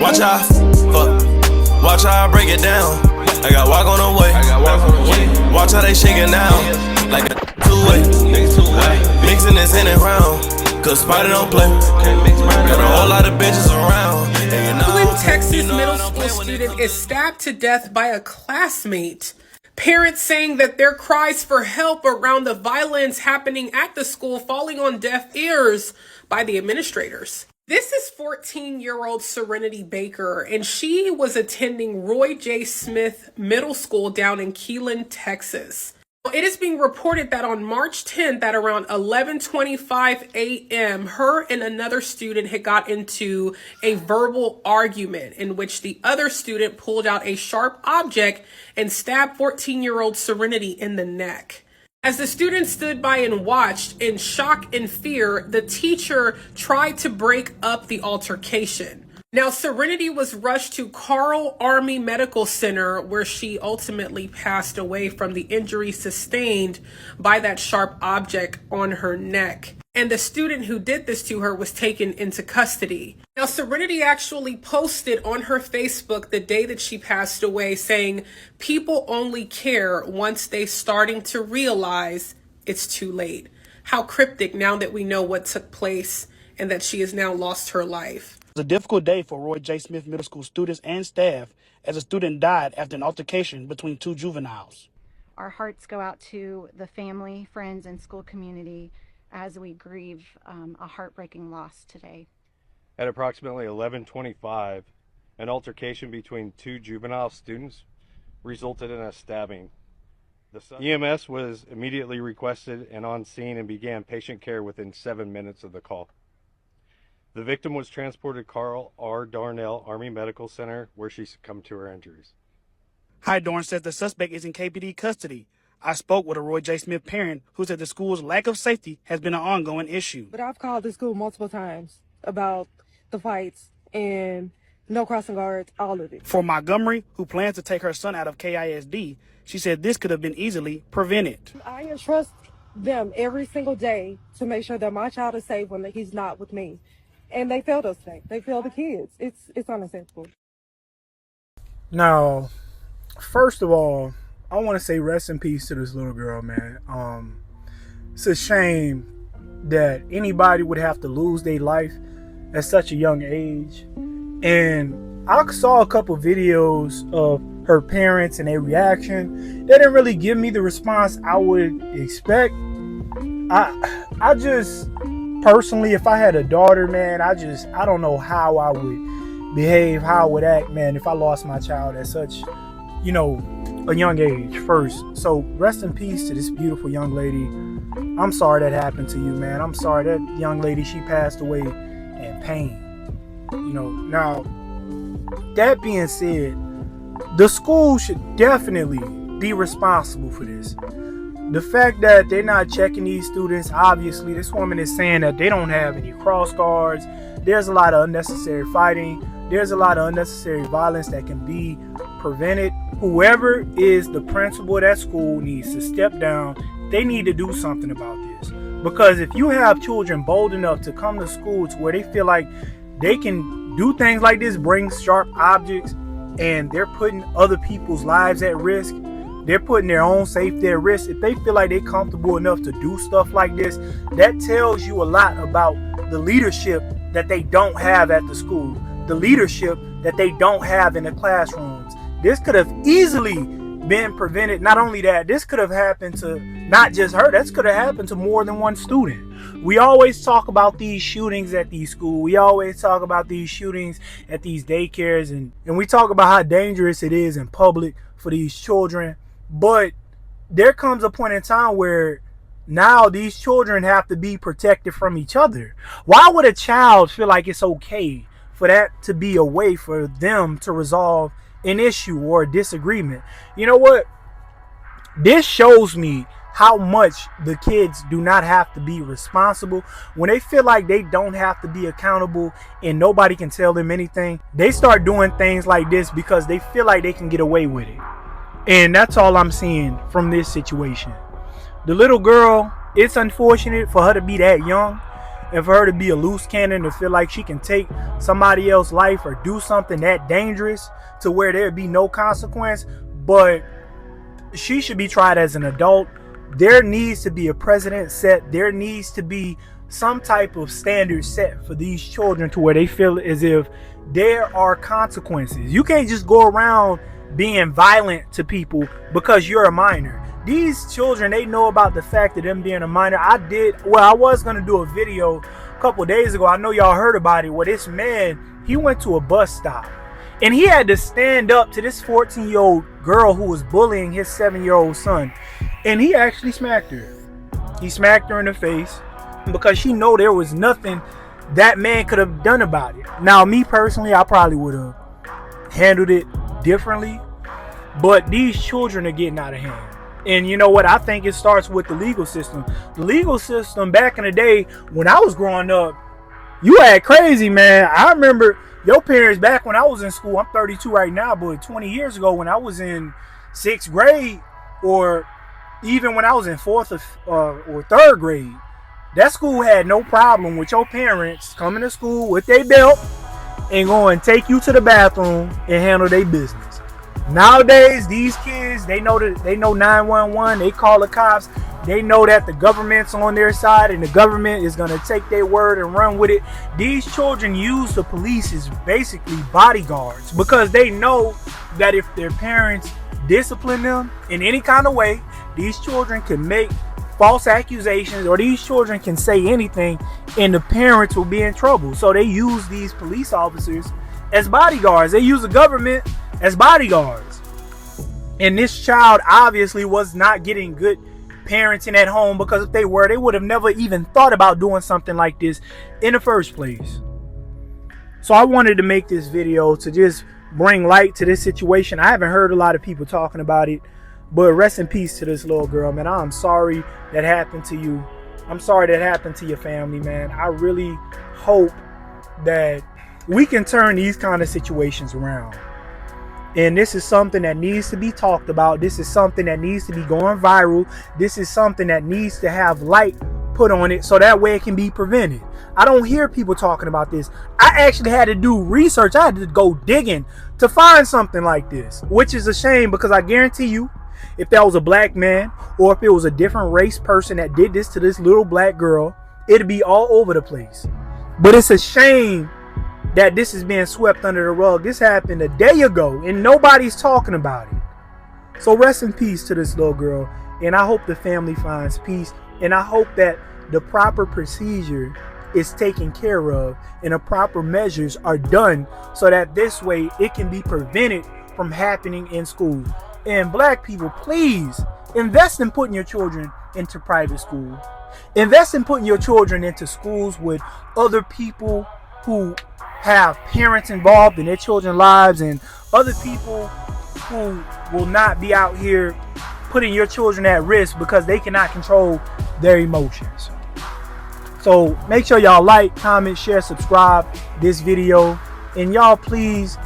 Watch how I fuck. Watch how I break it down. I got walk on the way. Watch how they shaking now. Like a two-way. Mixing this in and round. Cause Spider don't play. Got a whole lot of bitches around. Texas middle school student is stabbed to death by a classmate. Parents saying that their cries for help around the violence happening at the school falling on deaf ears by the administrators. This is 14-year-old Serenity Baker, and she was attending Roy J. Smith Middle School down in Keelan, Texas. It is being reported that on March 10th at around 11:25 a.m., her and another student had got into a verbal argument in which the other student pulled out a sharp object and stabbed 14-year-old Serenity in the neck. As the student stood by and watched in shock and fear, the teacher tried to break up the altercation. Now, Serenity was rushed to Carl Army Medical Center, where she ultimately passed away from the injury sustained by that sharp object on her neck. And the student who did this to her was taken into custody. Now, Serenity actually posted on her Facebook the day that she passed away saying, "People only care once they starting to realize it's too late." How cryptic now that we know what took place and that she has now lost her life. It was a difficult day for Roy J. Smith Middle School students and staff as a student died after an altercation between two juveniles. Our hearts go out to the family, friends, and school community as we grieve a heartbreaking loss today. At approximately 11:25, an altercation between two juvenile students resulted in a stabbing. The EMS was immediately requested and on scene and began patient care within 7 minutes of the call. The victim was transported to Carl R. Darnell Army Medical Center, where she succumbed to her injuries. Hydorn says the suspect is in KPD custody. I spoke with a Roy J. Smith parent who said the school's lack of safety has been an ongoing issue. But I've called the school multiple times about the fights and no crossing guards, all of it. For Montgomery, who plans to take her son out of KISD, she said this could have been easily prevented. I entrust them every single day to make sure that my child is safe when he's not with me. And they failed us today. They failed the kids. It's unacceptable. Now, first of all, I want to say rest in peace to this little girl, man. It's a shame that anybody would have to lose their life at such a young age. And I saw a couple videos of her parents and their reaction. They didn't really give me the response I would expect. I just personally, if I had a daughter, man, I don't know how I would behave, how I would act, man, if I lost my child at such, a young age first. So rest in peace to this beautiful young lady. I'm sorry that happened to you, man. I'm sorry that young lady, she passed away in pain. Now, that being said, the school should definitely be responsible for this. The fact that they're not checking these students, obviously, this woman is saying that they don't have any cross guards. There's a lot of unnecessary fighting. There's a lot of unnecessary violence that can be prevented. Whoever is the principal of that school needs to step down. They need to do something about this. Because if you have children bold enough to come to school to where they feel like they can do things like this, bring sharp objects, and they're putting other people's lives at risk, they're putting their own safety at risk. If they feel like they're comfortable enough to do stuff like this, that tells you a lot about the leadership that they don't have at the school, the leadership that they don't have in the classrooms. This could have easily been prevented. Not only that, this could have happened to not just her, this could have happened to more than one student. We always talk about these shootings at these schools. We always talk about these shootings at these daycares, and we talk about how dangerous it is in public for these children. But there comes a point in time where now these children have to be protected from each other. Why would a child feel like it's okay for that to be a way for them to resolve an issue or a disagreement? You know what? This shows me how much the kids do not have to be responsible. When they feel like they don't have to be accountable and nobody can tell them anything, they start doing things like this because they feel like they can get away with it. And that's all I'm seeing from this situation. The little girl, it's unfortunate for her to be that young. and for her to be a loose cannon, to feel like she can take somebody else's life or do something that dangerous to where there'd be no consequence. But she should be tried as an adult. There needs to be a precedent set. There needs to be some type of standard set for these children to where they feel as if there are consequences. You can't just go around being violent to people because you're a minor. These children, they know about the fact of them being a minor. I was going to do a video a couple days ago. I know y'all heard about it, where this man, he went to a bus stop and he had to stand up to this 14-year-old girl who was bullying his 7-year-old son. And he actually smacked her. He smacked her in the face because she know there was nothing that man could have done about it. Now, me personally, I probably would have handled it differently. But these children are getting out of hand. And you know what? I think it starts with the legal system. The legal system back in the day when I was growing up, you had crazy, man. I remember your parents back when I was in school. I'm 32 right now, but 20 years ago when I was in 6th grade, or even when I was in 4th or 3rd grade, that school had no problem with your parents coming to school with their belt and going to take you to the bathroom and handle their business. Nowadays, these kids, they know 911, they call the cops, they know that the government's on their side and the government is going to take their word and run with it. These children use the police as basically bodyguards because they know that if their parents discipline them in any kind of way, these children can make false accusations, or these children can say anything and the parents will be in trouble. So they use these police officers as bodyguards. They use the government as bodyguards. And this child obviously was not getting good parenting at home, because if they were, they would have never even thought about doing something like this in the first place. So I wanted to make this video to just bring light to this situation. I haven't heard a lot of people talking about it, but rest in peace to this little girl, man. I'm sorry that happened to you. I'm sorry that happened to your family, man. I really hope that we can turn these kind of situations around. And this is something that needs to be talked about. This is something that needs to be going viral. This is something that needs to have light put on it so that way it can be prevented. I don't hear people talking about this. I actually had to do research. I had to go digging to find something like this, which is a shame, because I guarantee you, if that was a black man or if it was a different race person that did this to this little black girl, it'd be all over the place. But it's a shame that this is being swept under the rug. This happened a day ago and nobody's talking about it. So rest in peace to this little girl, and I hope the family finds peace, and I hope that the proper procedure is taken care of and the proper measures are done so that this way it can be prevented from happening in school. And black people, please invest in putting your children into private school. Invest in putting your children into schools with other people who have parents involved in their children's lives, and other people who will not be out here putting your children at risk because they cannot control their emotions. So make sure y'all like, comment, share, subscribe this video, and y'all please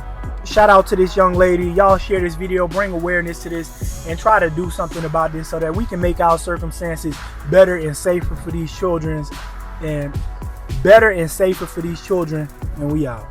shout out to this young lady. Y'all share this video, bring awareness to this, and try to do something about this so that we can make our circumstances better and safer for these children, and we out.